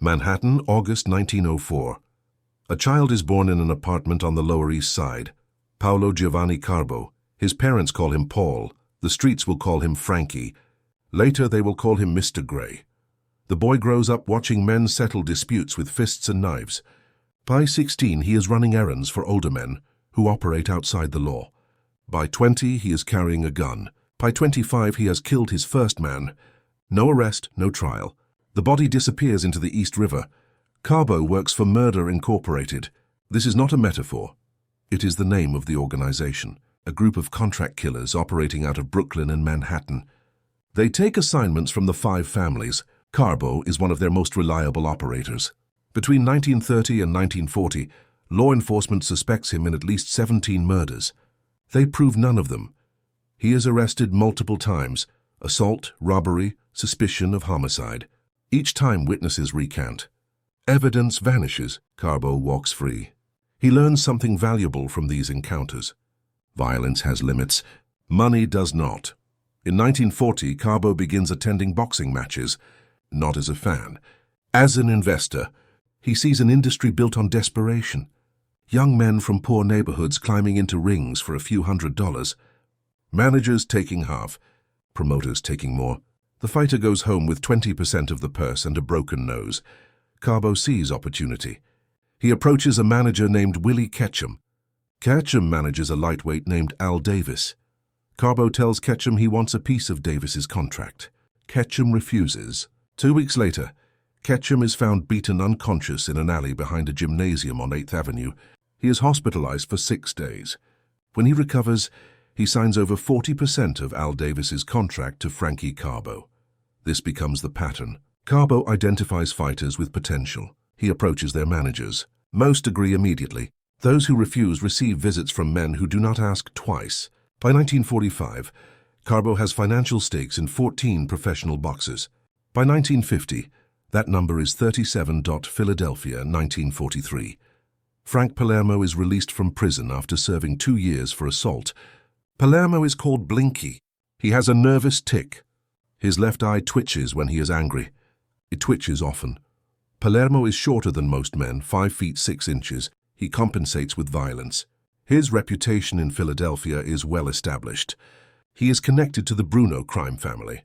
Manhattan, August 1904. A child is born in an apartment on the Lower East Side. Paolo Giovanni Carbo. His parents call him Paul. The streets will call him Frankie. Later they will call him Mr. Gray. The boy grows up watching men settle disputes with fists and knives. By 16, he is running errands for older men who operate outside the law. By 20, he is carrying a gun. By 25, he has killed his first man. No arrest, no trial. The body disappears into the East River. Carbo works for Murder Incorporated. This is not a metaphor. It is the name of the organization, a group of contract killers operating out of Brooklyn and Manhattan. They take assignments from the 5 families. Carbo is one of their most reliable operators. Between 1930 and 1940, law enforcement suspects him in at least 17 murders. They prove none of them. He is arrested multiple times: assault, robbery, suspicion of homicide. Each time witnesses recant. Evidence vanishes. Carbo walks free. He learns something valuable from these encounters. Violence has limits. Money does not. In 1940, Carbo begins attending boxing matches, not as a fan. As an investor, he sees an industry built on desperation. Young men from poor neighborhoods climbing into rings for a few $100s. Managers taking half, promoters taking more. The fighter goes home with 20% of the purse and a broken nose. Carbo sees opportunity. He approaches a manager named Willie Ketchum. Ketchum manages a lightweight named Al Davis. Carbo tells Ketchum he wants a piece of Davis's contract. Ketchum refuses. 2 weeks later, Ketchum is found beaten unconscious in an alley behind a gymnasium on 8th Avenue. He is hospitalized for 6 days. When he recovers, he signs over 40% of Al Davis's contract to Frankie Carbo. This becomes the pattern. Carbo identifies fighters with potential. He approaches their managers. Most agree immediately. Those who refuse receive visits from men who do not ask twice. By 1945, Carbo has financial stakes in 14 professional boxers. By 1950, that number is 37. Philadelphia, 1943. Frank Palermo is released from prison after serving 2 years for assault. Palermo is called Blinky. He has a nervous tic. His left eye twitches when he is angry. It twitches often. Palermo is shorter than most men, 5 feet 6 inches. He compensates with violence. His reputation in Philadelphia is well established. He is connected to the Bruno crime family.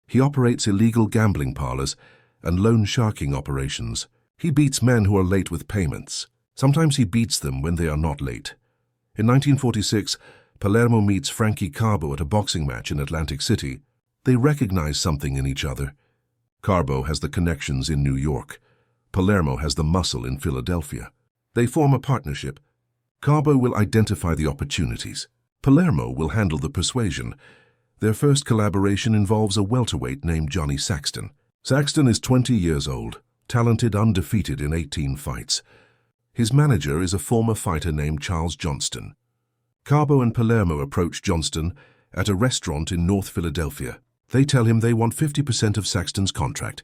He operates illegal gambling parlors and loan sharking operations. He beats men who are late with payments. Sometimes he beats them when they are not late. In 1946, Palermo meets Frankie Carbo at a boxing match in Atlantic City. They recognize something in each other. Carbo has the connections in New York. Palermo has the muscle in Philadelphia. They form a partnership. Carbo will identify the opportunities. Palermo will handle the persuasion. Their first collaboration involves a welterweight named Johnny Saxton. Saxton is 20 years old, talented, undefeated in 18 fights. His manager is a former fighter named Charles Johnston. Carbo and Palermo approach Johnston at a restaurant in North Philadelphia. They tell him they want 50% of Saxton's contract.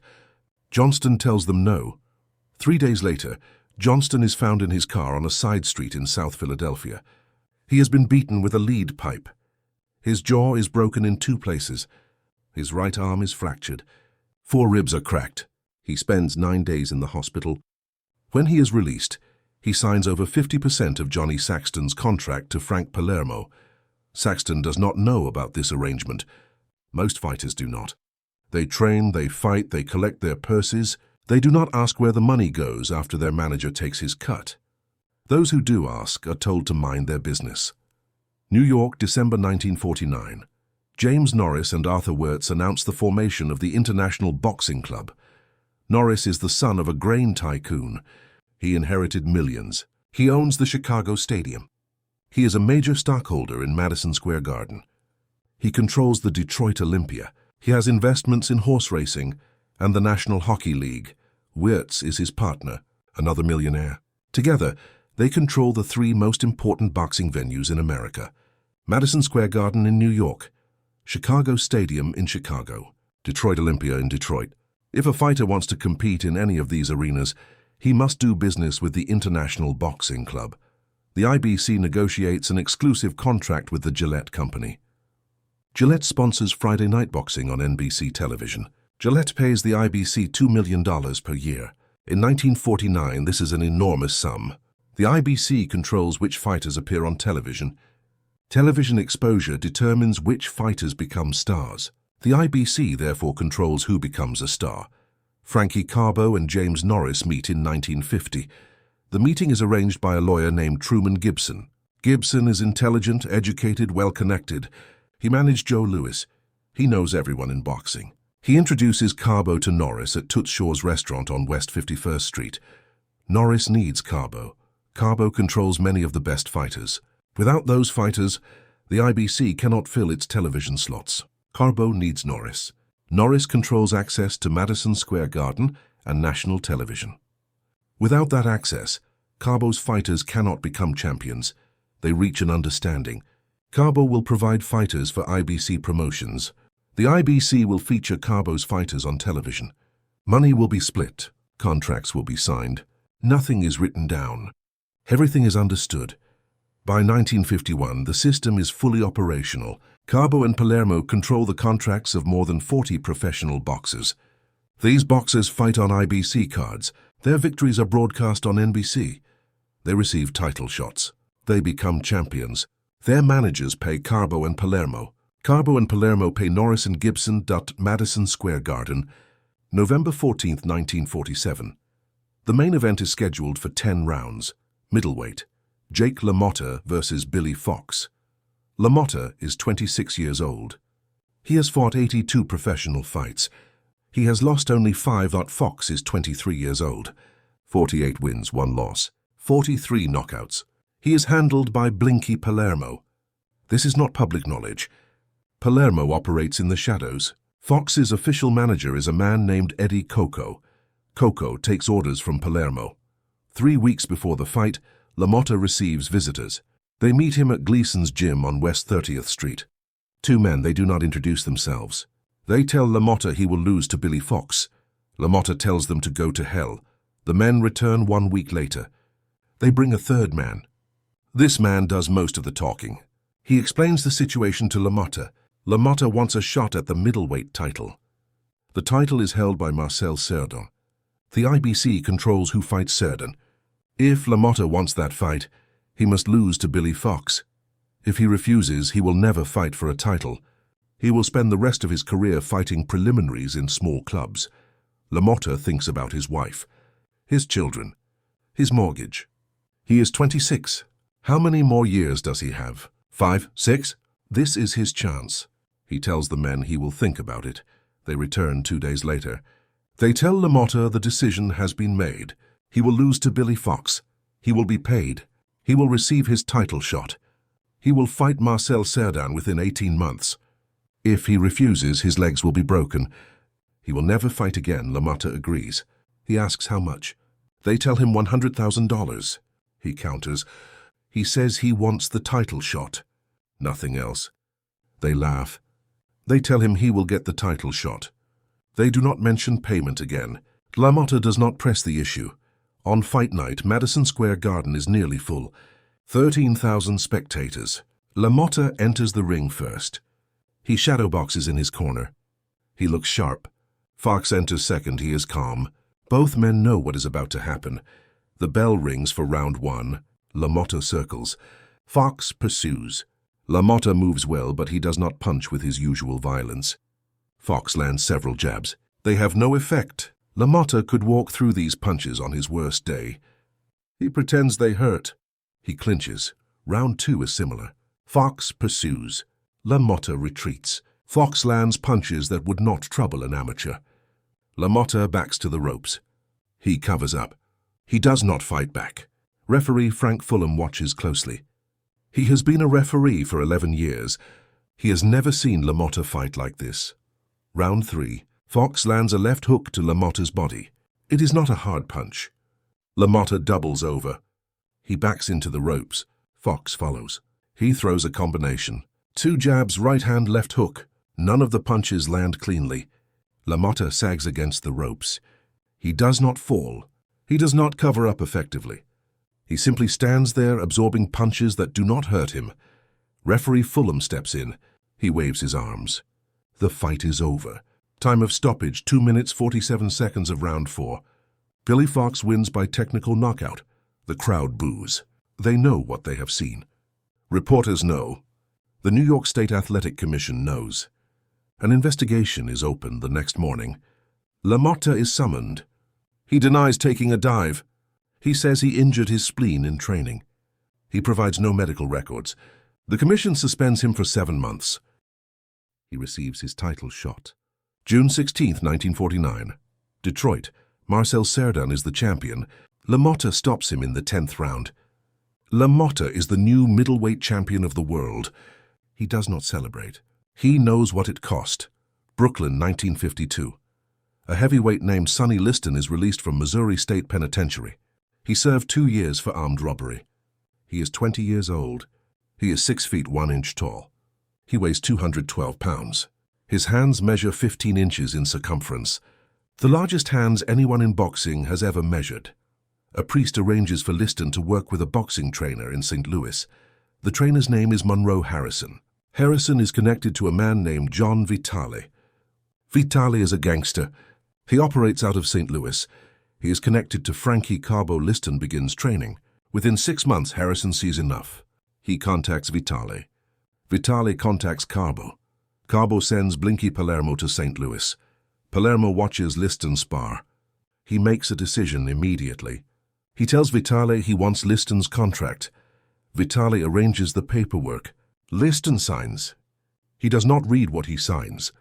Johnston tells them no. 3 days later, Johnston is found in his car on a side street in South Philadelphia. He has been beaten with a lead pipe. His jaw is broken in 2 places. His right arm is fractured. 4 ribs are cracked. He spends 9 days in the hospital. When he is released, he signs over 50% of Johnny Saxton's contract to Frank Palermo. Saxton does not know about this arrangement. Most fighters do not. They train, they fight, they collect their purses. They do not ask where the money goes after their manager takes his cut. Those who do ask are told to mind their business. New York, December 1949. James Norris and Arthur Wirtz announce the formation of the International Boxing Club. Norris is the son of a grain tycoon. He inherited millions. He owns the Chicago Stadium. He is a major stockholder in Madison Square Garden. He controls the Detroit Olympia. He has investments in horse racing and the National Hockey League. Wirtz is his partner, another millionaire. Together, they control the 3 most important boxing venues in America: Madison Square Garden in New York, Chicago Stadium in Chicago, Detroit Olympia in Detroit. If a fighter wants to compete in any of these arenas, he must do business with the International Boxing Club. The IBC negotiates an exclusive contract with the Gillette Company. Gillette sponsors Friday night boxing on NBC television. Gillette pays the IBC $2 million per year. In 1949, this is an enormous sum. The IBC controls which fighters appear on television. Television exposure determines which fighters become stars. The IBC therefore controls who becomes a star. Frankie Carbo and James Norris meet in 1950. The meeting is arranged by a lawyer named Truman Gibson. Gibson is intelligent, educated, well-connected. He managed Joe Louis. He knows everyone in boxing. He introduces Carbo to Norris at Toots Shor's restaurant on West 51st Street. Norris needs Carbo. Carbo controls many of the best fighters. Without those fighters, the IBC cannot fill its television slots. Carbo needs Norris. Norris controls access to Madison Square Garden and national television. Without that access, Carbo's fighters cannot become champions. They reach an understanding. Carbo will provide fighters for IBC promotions. The IBC will feature Carbo's fighters on television. Money will be split. Contracts will be signed. Nothing is written down. Everything is understood. By 1951, the system is fully operational. Carbo and Palermo control the contracts of more than 40 professional boxers. These boxers fight on IBC cards. Their victories are broadcast on NBC. They receive title shots. They become champions. Their managers pay Carbo and Palermo. Carbo and Palermo pay Norris and Gibson at Madison Square Garden, November 14, 1947. The main event is scheduled for 10 rounds. Middleweight, Jake LaMotta versus Billy Fox. LaMotta is 26 years old. He has fought 82 professional fights. He has lost only 5. Fox is 23 years old. 48 wins, 1 loss. 43 knockouts. He is handled by Blinky Palermo. This is not public knowledge. Palermo operates in the shadows. Fox's official manager is a man named Eddie Coco. Coco takes orders from Palermo. 3 weeks before the fight, LaMotta receives visitors. They meet him at Gleason's gym on West 30th Street. 2 men, they do not introduce themselves. They tell LaMotta he will lose to Billy Fox. LaMotta tells them to go to hell. The men return 1 week later. They bring a 3rd man. This man does most of the talking. He explains the situation to LaMotta. LaMotta wants a shot at the middleweight title. The title is held by Marcel Cerdan. The IBC controls who fights Cerdan. If LaMotta wants that fight, he must lose to Billy Fox. If he refuses, he will never fight for a title. He will spend the rest of his career fighting preliminaries in small clubs. LaMotta thinks about his wife, his children, his mortgage. He is 26. How many more years does he have? 5, 6? This is his chance. He tells the men he will think about it. They return 2 days later. They tell LaMotta the decision has been made. He will lose to Billy Fox. He will be paid. He will receive his title shot. He will fight Marcel Cerdan within 18 months. If he refuses, his legs will be broken. He will never fight again, LaMotta agrees. He asks how much. They tell him $100,000. He counters. He says he wants the title shot. Nothing else. They laugh. They tell him he will get the title shot. They do not mention payment again. LaMotta does not press the issue. On fight night, Madison Square Garden is nearly full. 13,000 spectators. LaMotta enters the ring first. He shadowboxes in his corner. He looks sharp. Fox enters second. He is calm. Both men know what is about to happen. The bell rings for round 1. LaMotta circles. Fox pursues. LaMotta moves well, but he does not punch with his usual violence. Fox lands several jabs. They have no effect. LaMotta could walk through these punches on his worst day. He pretends they hurt. He clinches. Round 2 is similar. Fox pursues. LaMotta retreats. Fox lands punches that would not trouble an amateur. LaMotta backs to the ropes. He covers up. He does not fight back. Referee Frank Fulham watches closely. He has been a referee for 11 years. He has never seen LaMotta fight like this. Round 3. Fox lands a left hook to LaMotta's body. It is not a hard punch. LaMotta doubles over. He backs into the ropes. Fox follows. He throws a combination. 2 jabs, right hand, left hook. None of the punches land cleanly. LaMotta sags against the ropes. He does not fall. He does not cover up effectively. He simply stands there absorbing punches that do not hurt him. Referee Fulham steps in. He waves his arms. The fight is over. Time of stoppage, 2 minutes 47 seconds of round 4. Billy Fox wins by technical knockout. The crowd boos. They know what they have seen. Reporters know. The New York State Athletic Commission knows. An investigation is opened the next morning. LaMotta is summoned. He denies taking a dive. He says he injured his spleen in training. He provides no medical records. The commission suspends him for 7 months. He receives his title shot. June 16, 1949. Detroit. Marcel Cerdan is the champion. LaMotta stops him in the 10th round. LaMotta is the new middleweight champion of the world. He does not celebrate. He knows what it cost. Brooklyn, 1952. A heavyweight named Sonny Liston is released from Missouri State Penitentiary. He served 2 years for armed robbery. He is 20 years old. He is 6 feet 1 inch tall. He weighs 212 pounds. His hands measure 15 inches in circumference, the largest hands anyone in boxing has ever measured. A priest arranges for Liston to work with a boxing trainer in St. Louis. The trainer's name is Monroe Harrison. Harrison is connected to a man named John Vitale. Vitale is a gangster. He operates out of St. Louis. He is connected to Frankie Carbo. Liston begins training. Within 6 months, Harrison sees enough. He contacts Vitale. Vitale contacts Carbo. Carbo sends Blinky Palermo to St. Louis. Palermo watches Liston spar. He makes a decision immediately. He tells Vitale he wants Liston's contract. Vitale arranges the paperwork. Liston signs. He does not read what he signs.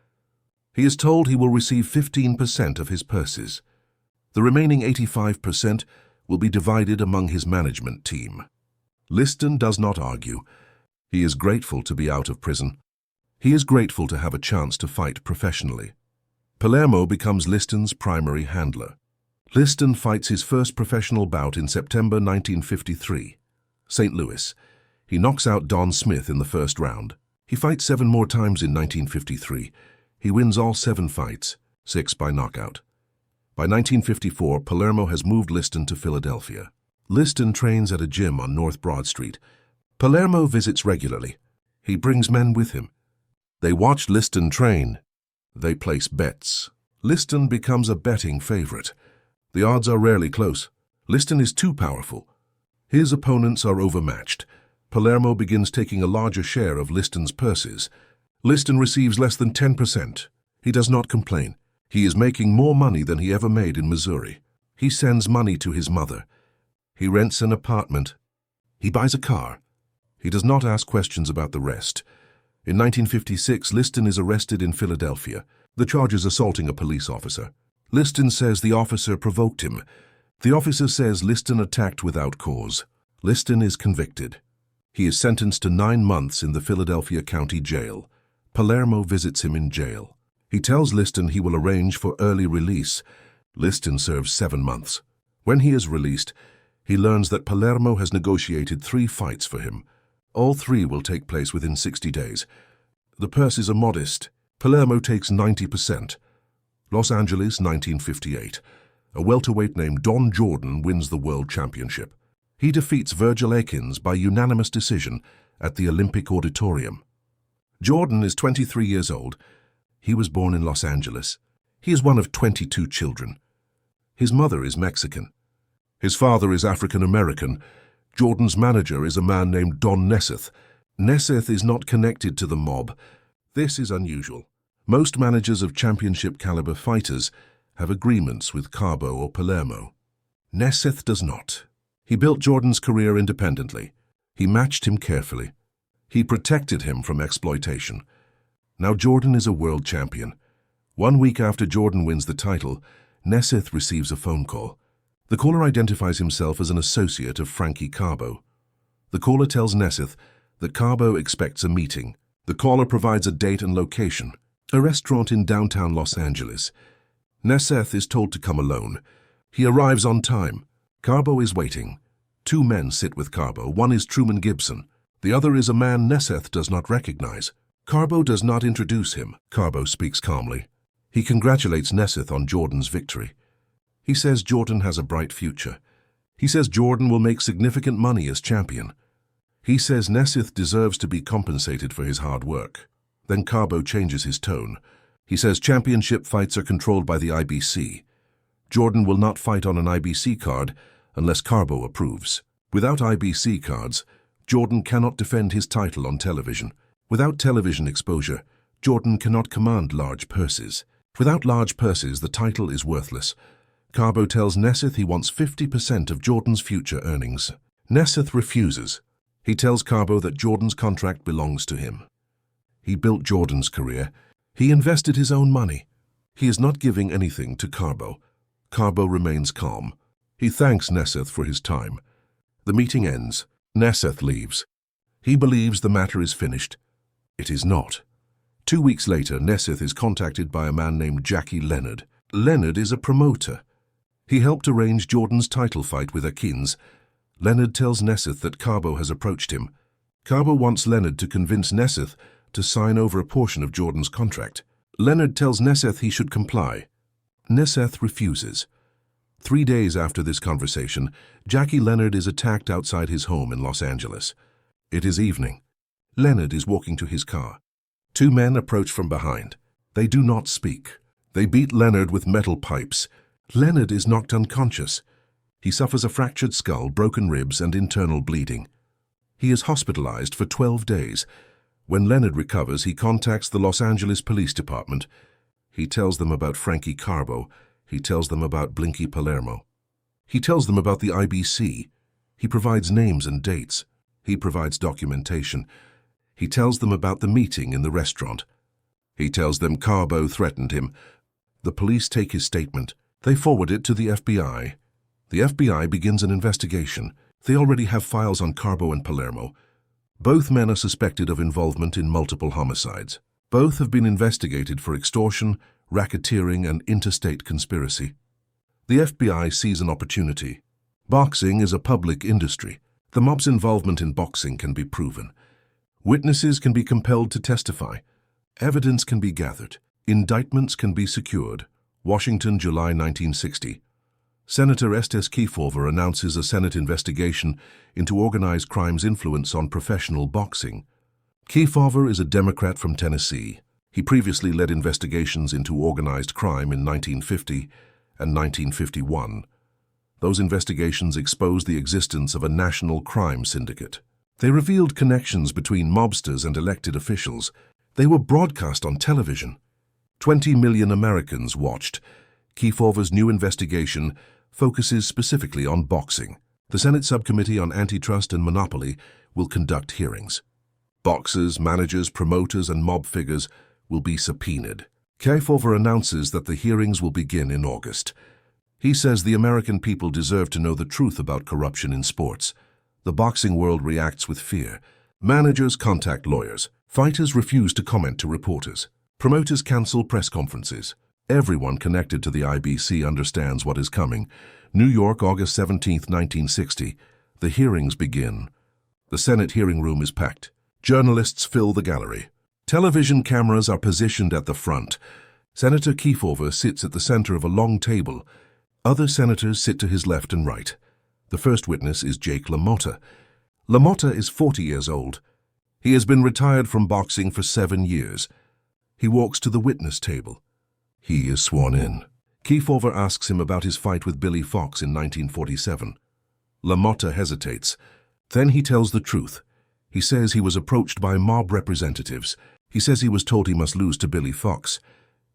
He is told he will receive 15% of his purses. The remaining 85% will be divided among his management team. Liston does not argue. He is grateful to be out of prison. He is grateful to have a chance to fight professionally. Palermo becomes Liston's primary handler. Liston fights his first professional bout in September 1953. St. Louis. He knocks out Don Smith in the first round. He fights 7 more times in 1953. He wins all 7 fights, 6 by knockout. By 1954, Palermo has moved Liston to Philadelphia. Liston trains at a gym on North Broad Street. Palermo visits regularly. He brings men with him. They watch Liston train. They place bets. Liston becomes a betting favorite. The odds are rarely close. Liston is too powerful. His opponents are overmatched. Palermo begins taking a larger share of Liston's purses. Liston receives less than 10%. He does not complain. He is making more money than he ever made in Missouri. He sends money to his mother. He rents an apartment. He buys a car. He does not ask questions about the rest. In 1956, Liston is arrested in Philadelphia. The charge is assaulting a police officer. Liston says the officer provoked him. The officer says Liston attacked without cause. Liston is convicted. He is sentenced to 9 months in the Philadelphia County Jail. Palermo visits him in jail. He tells Liston he will arrange for early release. Liston serves 7 months. When he is released, he learns that Palermo has negotiated 3 fights for him. All 3 will take place within 60 days. The purses are modest. Palermo takes 90%. Los Angeles, 1958. A welterweight named Don Jordan wins the World Championship. He defeats Virgil Akins by unanimous decision at the Olympic Auditorium. Jordan is 23 years old. He was born in Los Angeles. He is one of 22 children. His mother is Mexican. His father is African American. Jordan's manager is a man named Don Nesseth. Nesseth is not connected to the mob. This is unusual. Most managers of championship-caliber fighters have agreements with Carbo or Palermo. Nesseth does not. He built Jordan's career independently. He matched him carefully. He protected him from exploitation. Now Jordan is a world champion. 1 week after Jordan wins the title, Nesseth receives a phone call. The caller identifies himself as an associate of Frankie Carbo. The caller tells Nesseth that Carbo expects a meeting. The caller provides a date and location, a restaurant in downtown Los Angeles. Nesseth is told to come alone. He arrives on time. Carbo is waiting. 2 men sit with Carbo. One is Truman Gibson. The other is a man Nesseth does not recognize. Carbo does not introduce him. Carbo speaks calmly. He congratulates Nesseth on Jordan's victory. He says Jordan has a bright future. He says Jordan will make significant money as champion. He says Nesseth deserves to be compensated for his hard work. Then Carbo changes his tone. He says championship fights are controlled by the IBC. Jordan will not fight on an IBC card unless Carbo approves. Without IBC cards, Jordan cannot defend his title on television. Without television exposure, Jordan cannot command large purses. Without large purses, the title is worthless. Carbo tells Nesseth he wants 50% of Jordan's future earnings. Nesseth refuses. He tells Carbo that Jordan's contract belongs to him. He built Jordan's career. He invested his own money. He is not giving anything to Carbo. Carbo remains calm. He thanks Nesseth for his time. The meeting ends. Nesseth leaves. He believes the matter is finished. It is not. 2 weeks later, Nesseth is contacted by a man named Jackie Leonard. Leonard is a promoter. He helped arrange Jordan's title fight with Akins. Leonard tells Nesseth that Carbo has approached him. Carbo wants Leonard to convince Nesseth to sign over a portion of Jordan's contract. Leonard tells Nesseth he should comply. Nesseth refuses. 3 days after this conversation, Jackie Leonard is attacked outside his home in Los Angeles. It is evening. Leonard is walking to his car. 2 men approach from behind. They do not speak. They beat Leonard with metal pipes. Leonard is knocked unconscious. He suffers a fractured skull, broken ribs, and internal bleeding. He is hospitalized for 12 days. When Leonard recovers, he contacts the Los Angeles Police Department. He tells them about Frankie Carbo. He tells them about Blinky Palermo. He tells them about the IBC. He provides names and dates. He provides documentation. He tells them about the meeting in the restaurant. He tells them Carbo threatened him. The police take his statement. They forward it to the FBI. The FBI begins an investigation. They already have files on Carbo and Palermo. Both men are suspected of involvement in multiple homicides. Both have been investigated for extortion, racketeering, and interstate conspiracy. The FBI sees an opportunity. Boxing is a public industry. The mob's involvement in boxing can be proven. Witnesses can be compelled to testify. Evidence can be gathered. Indictments can be secured. Washington, July 1960. Senator Estes Kefauver announces a Senate investigation into organized crime's influence on professional boxing. Kefauver is a Democrat from Tennessee. He previously led investigations into organized crime in 1950 and 1951. Those investigations exposed the existence of a national crime syndicate. They revealed connections between mobsters and elected officials. They were broadcast on television. 20 million Americans watched. Kefauver's new investigation focuses specifically on boxing. The Senate Subcommittee on Antitrust and Monopoly will conduct hearings. Boxers, managers, promoters, and mob figures will be subpoenaed. Kefauver announces that the hearings will begin in August. He says the American people deserve to know the truth about corruption in sports. The boxing world reacts with fear. Managers contact lawyers. Fighters refuse to comment to reporters. Promoters cancel press conferences. Everyone connected to the IBC understands what is coming. New York, August 17, 1960. The hearings begin. The Senate hearing room is packed. Journalists fill the gallery. Television cameras are positioned at the front. Senator Kefauver sits at the center of a long table. Other senators sit to his left and right. The first witness is Jake LaMotta. LaMotta is 40 years old. He has been retired from boxing for 7 years. He walks to the witness table. He is sworn in. Kefauver asks him about his fight with Billy Fox in 1947. LaMotta hesitates. Then he tells the truth. He says he was approached by mob representatives. He says he was told he must lose to Billy Fox.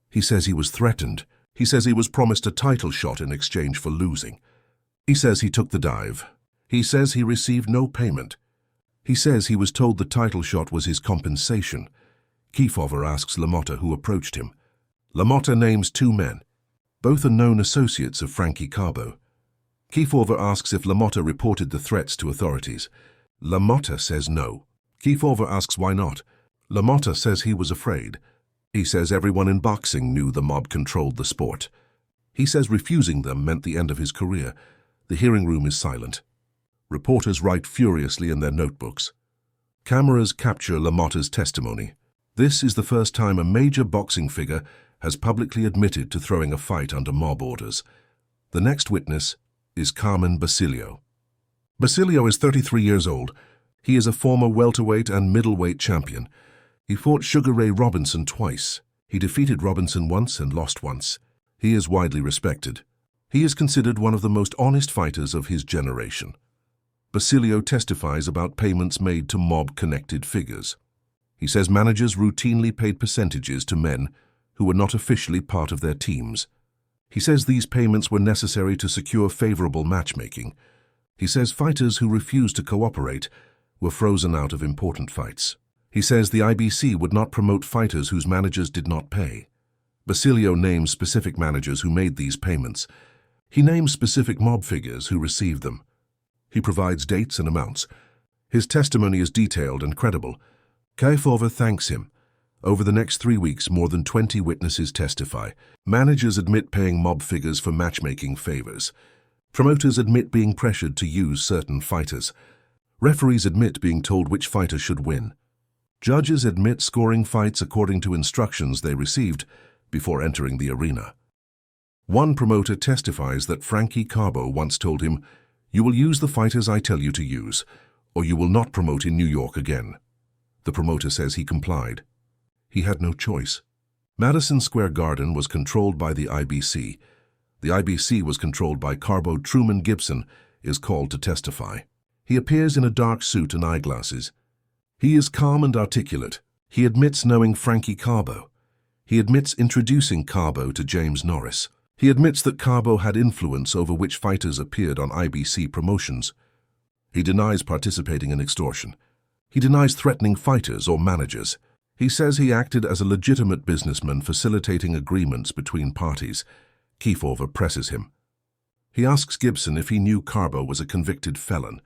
He says he was threatened. He says he was promised a title shot in exchange for losing. He says he took the dive. He says he received no payment. He says he was told the title shot was his compensation. Kefauver asks LaMotta who approached him. LaMotta names 2 men. Both are known associates of Frankie Carbo. Kefauver asks if LaMotta reported the threats to authorities. LaMotta says no. Kefauver asks why not. LaMotta says he was afraid. He says everyone in boxing knew the mob controlled the sport. He says refusing them meant the end of his career. The hearing room is silent. Reporters write furiously in their notebooks. Cameras capture LaMotta's testimony. This is the first time a major boxing figure has publicly admitted to throwing a fight under mob orders. The next witness is Carmen Basilio. Basilio is 33 years old. He is a former welterweight and middleweight champion. He fought Sugar Ray Robinson twice. He defeated Robinson once and lost once. He is widely respected. He is considered one of the most honest fighters of his generation. Basilio testifies about payments made to mob-connected figures. He says managers routinely paid percentages to men who were not officially part of their teams. He says these payments were necessary to secure favorable matchmaking. He says fighters who refused to cooperate were frozen out of important fights. He says the IBC would not promote fighters whose managers did not pay. Basilio names specific managers who made these payments. He names specific mob figures who received them. He provides dates and amounts. His testimony is detailed and credible. Kayfova thanks him. Over the next 3 weeks, more than 20 witnesses testify. Managers admit paying mob figures for matchmaking favors. Promoters admit being pressured to use certain fighters. Referees admit being told which fighter should win. Judges admit scoring fights according to instructions they received before entering the arena. One promoter testifies that Frankie Carbo once told him, "You will use the fighters I tell you to use, or you will not promote in New York again." The promoter says he complied. He had no choice. Madison Square Garden was controlled by the IBC. The IBC was controlled by Carbo. Truman Gibson is called to testify. He appears in a dark suit and eyeglasses. He is calm and articulate. He admits knowing Frankie Carbo. He admits introducing Carbo to James Norris. He admits that Carbo had influence over which fighters appeared on IBC promotions. He denies participating in extortion. He denies threatening fighters or managers. He says he acted as a legitimate businessman facilitating agreements between parties. Kayfova presses him. He asks Gibson if he knew Carbo was a convicted felon.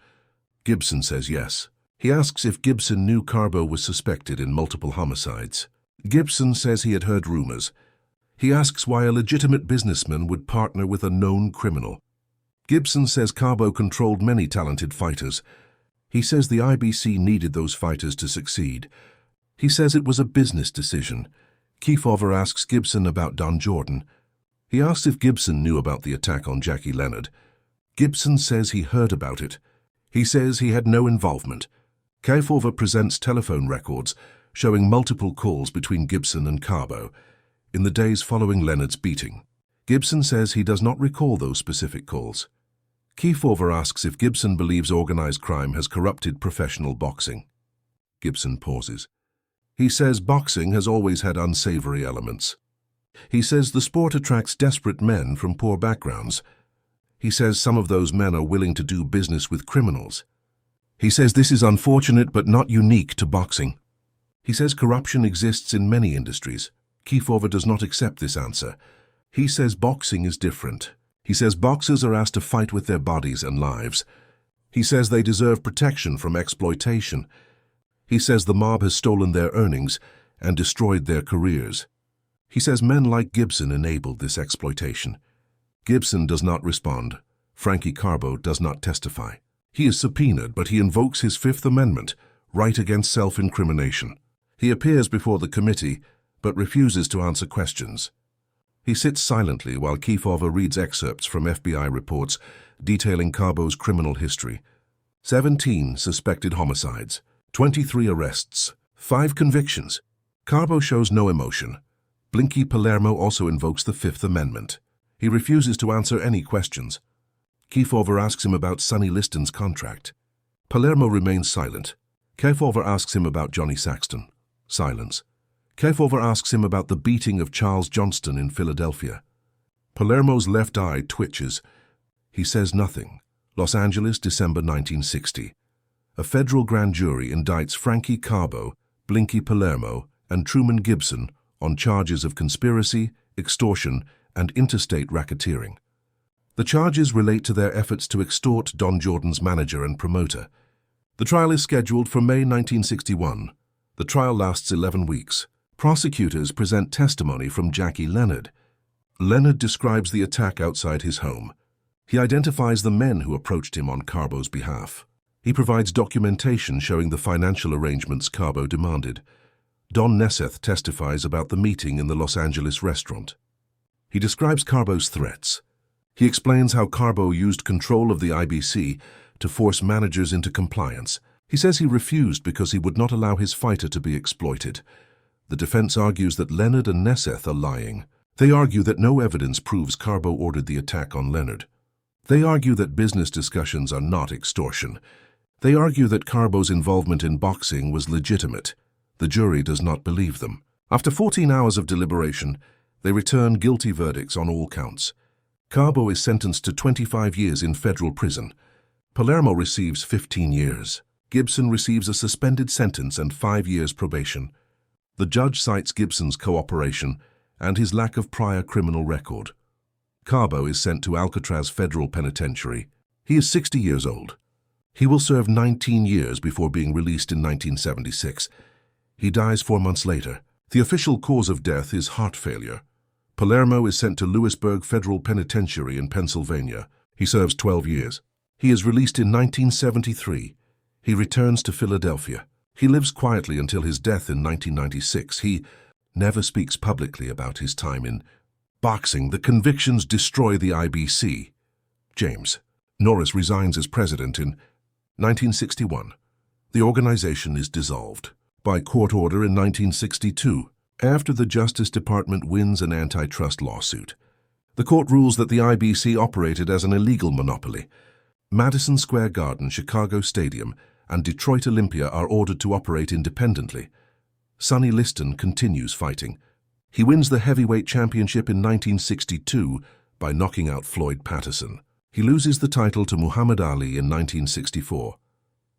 Gibson says yes. He asks if Gibson knew Carbo was suspected in multiple homicides. Gibson says he had heard rumors. He asks why a legitimate businessman would partner with a known criminal. Gibson says Carbo controlled many talented fighters. He says the IBC needed those fighters to succeed. He says it was a business decision. Kayfova asks Gibson about Don Jordan. He asks if Gibson knew about the attack on Jackie Leonard. Gibson says he heard about it. He says he had no involvement. Kayfova presents telephone records showing multiple calls between Gibson and Carbo in the days following Leonard's beating. Gibson says he does not recall those specific calls. Kayfova asks if Gibson believes organized crime has corrupted professional boxing. Gibson pauses. He says boxing has always had unsavory elements. He says the sport attracts desperate men from poor backgrounds. He says some of those men are willing to do business with criminals. He says this is unfortunate but not unique to boxing. He says corruption exists in many industries. Kayfova does not accept this answer. He says boxing is different. He says boxers are asked to fight with their bodies and lives. He says they deserve protection from exploitation. He says the mob has stolen their earnings and destroyed their careers. He says men like Gibson enabled this exploitation. Gibson does not respond. Frankie Carbo does not testify. He is subpoenaed, but he invokes his Fifth Amendment, right against self-incrimination. He appears before the committee, but refuses to answer questions. He sits silently while Kayfova reads excerpts from FBI reports detailing Carbo's criminal history. 17 suspected homicides, 23 arrests, 5 convictions. Carbo shows no emotion. Blinky Palermo also invokes the Fifth Amendment. He refuses to answer any questions. Kayfova asks him about Sonny Liston's contract. Palermo remains silent. Kayfova asks him about Johnny Saxton. Silence. Kayfova asks him about the beating of Charles Johnston in Philadelphia. Palermo's left eye twitches. He says nothing. Los Angeles, December 1960. A federal grand jury indicts Frankie Carbo, Blinky Palermo, and Truman Gibson on charges of conspiracy, extortion, and interstate racketeering. The charges relate to their efforts to extort Don Jordan's manager and promoter. The trial is scheduled for May 1961. The trial lasts 11 weeks. Prosecutors present testimony from Jackie Leonard. Leonard describes the attack outside his home. He identifies the men who approached him on Carbo's behalf. He provides documentation showing the financial arrangements Carbo demanded. Don Nesseth testifies about the meeting in the Los Angeles restaurant. He describes Carbo's threats. He explains how Carbo used control of the IBC to force managers into compliance. He says he refused because he would not allow his fighter to be exploited. The defense argues that Leonard and Nesseth are lying. They argue that no evidence proves Carbo ordered the attack on Leonard. They argue that business discussions are not extortion. They argue that Carbo's involvement in boxing was legitimate. The jury does not believe them. After 14 hours of deliberation, they return guilty verdicts on all counts. Carbo is sentenced to 25 years in federal prison. Palermo receives 15 years. Gibson receives a suspended sentence and 5 years probation. The judge cites Gibson's cooperation and his lack of prior criminal record. Carbo is sent to Alcatraz Federal Penitentiary. He is 60 years old. He will serve 19 years before being released in 1976. He dies 4 months later. The official cause of death is heart failure. Palermo is sent to Lewisburg Federal Penitentiary in Pennsylvania. He serves 12 years. He is released in 1973. He returns to Philadelphia. He lives quietly until his death in 1996. He never speaks publicly about his time in boxing. The convictions destroy the IBC. James Norris resigns as president in 1961. The organization is dissolved by court order in 1962, after the Justice Department wins an antitrust lawsuit. The court rules that the IBC operated as an illegal monopoly. Madison Square Garden, Chicago Stadium, and Detroit Olympia are ordered to operate independently. Sonny Liston continues fighting. He wins the heavyweight championship in 1962 by knocking out Floyd Patterson. He loses the title to Muhammad Ali in 1964.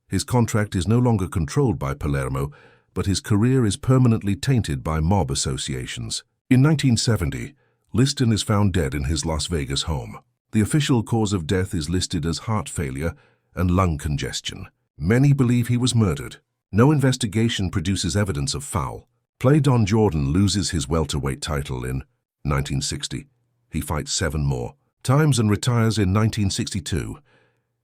His contract is no longer controlled by Palermo, but his career is permanently tainted by mob associations. In 1970, Liston is found dead in his Las Vegas home. The official cause of death is listed as heart failure and lung congestion. Many believe he was murdered. No investigation produces evidence of foul. Play Don Jordan loses his welterweight title in 1960. He fights 7 more times and retires in 1962.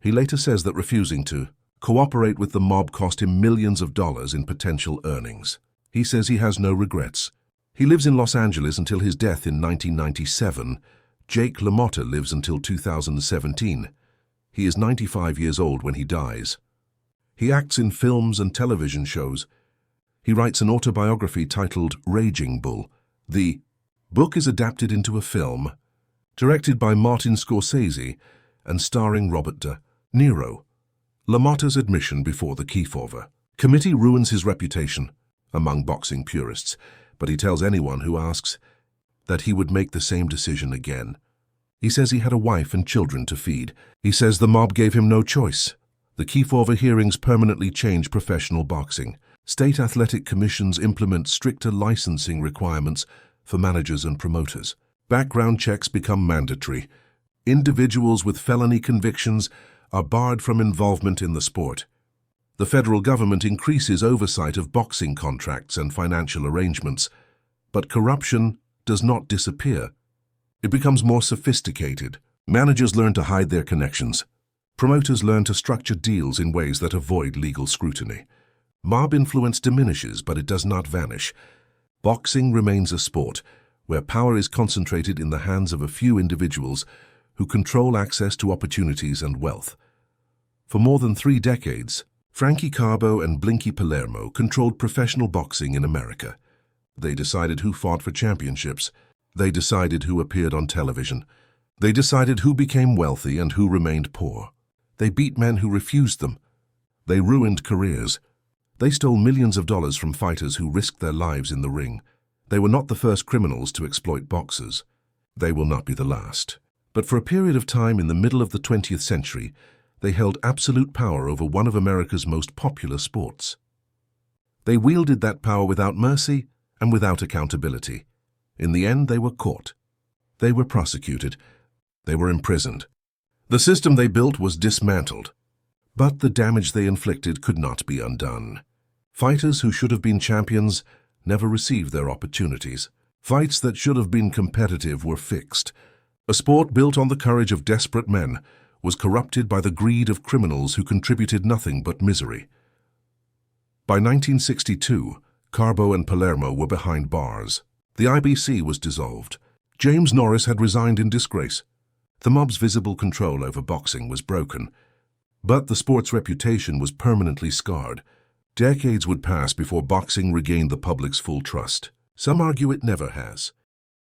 He later says that refusing to cooperate with the mob cost him millions of dollars in potential earnings. He says he has no regrets. He lives in Los Angeles until his death in 1997. Jake LaMotta lives until 2017. He is 95 years old when he dies. He acts in films and television shows. He writes an autobiography titled Raging Bull. The book is adapted into a film, directed by Martin Scorsese and starring Robert De Niro. LaMotta's admission before the Kefauver Committee ruins his reputation among boxing purists, but he tells anyone who asks that he would make the same decision again. He says he had a wife and children to feed. He says the mob gave him no choice. The Kefauver hearings permanently change professional boxing. State athletic commissions implement stricter licensing requirements for managers and promoters. Background checks become mandatory. Individuals with felony convictions are barred from involvement in the sport. The federal government increases oversight of boxing contracts and financial arrangements, but corruption does not disappear. It becomes more sophisticated. Managers learn to hide their connections. Promoters learn to structure deals in ways that avoid legal scrutiny. Mob influence diminishes, but it does not vanish. Boxing remains a sport where power is concentrated in the hands of a few individuals who control access to opportunities and wealth. For more than 3 decades, Frankie Carbo and Blinky Palermo controlled professional boxing in America. They decided who fought for championships. They decided who appeared on television. They decided who became wealthy and who remained poor. They beat men who refused them. They ruined careers. They stole millions of dollars from fighters who risked their lives in the ring. They were not the first criminals to exploit boxers. They will not be the last. But for a period of time in the middle of the 20th century, they held absolute power over one of America's most popular sports. They wielded that power without mercy and without accountability. In the end, they were caught. They were prosecuted. They were imprisoned. The system they built was dismantled. But the damage they inflicted could not be undone. Fighters who should have been champions never received their opportunities. Fights that should have been competitive were fixed. A sport built on the courage of desperate men was corrupted by the greed of criminals who contributed nothing but misery. By 1962, Carbo and Palermo were behind bars. The IBC was dissolved. James Norris had resigned in disgrace. The mob's visible control over boxing was broken. But the sport's reputation was permanently scarred. Decades would pass before boxing regained the public's full trust. Some argue it never has.